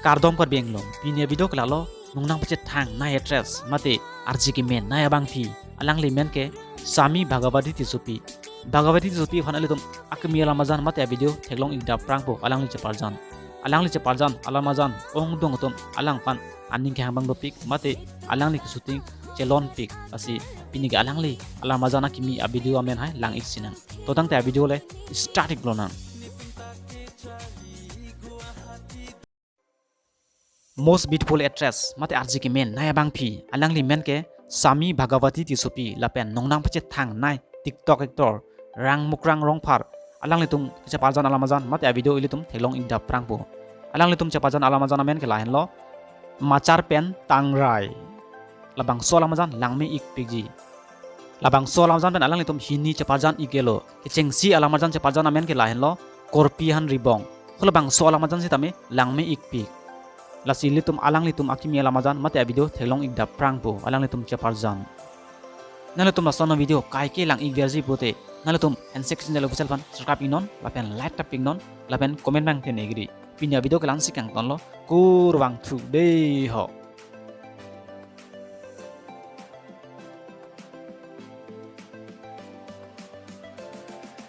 kardom par benglom pinia video klalo nungnang pachet thang na address mate RGK men na abang phi alang li men ke sami bhagavati tisupi khanali tum akmi alamazan mate video theglong igda prangpo alang li cheparjan alamazan ong dong tum alang pan aning ke hambang dopik mate alang li shooting chelon pik asi piniga alang li alamazana kimi a video amen hai lang iksinang to tang te video le static glonang most beautiful actress mate RGK men naya bang phi alang li men ke sami bhagavati tisupi lapen nongnang pache thang nai tiktok actor rang mukrang rongphar alang li tum cheparjan alamazan mate a video ili tum thelong ingda prangpo alang li tum cheparjan alamazan men ke lain lo machar pen tangrai labang so alamazan langme ik pigi labang so alamazan pen alang li tum hini cheparjan igelo kechengsi alamazan cheparjan men ke lain lo korpihan ribong khulabang so alamazan sitame langme ik pig lasi litum alang litum akimi alamazan mate video thelong igda prangpo alang litum cheparjan nalatum lasono video kai ke lang igverji pote nalatum handshake channel official fan subscribe inon lapen like tap pingnon lapen comment bang tenegri pinya video kelan sikang tonlo kurwang thu de ho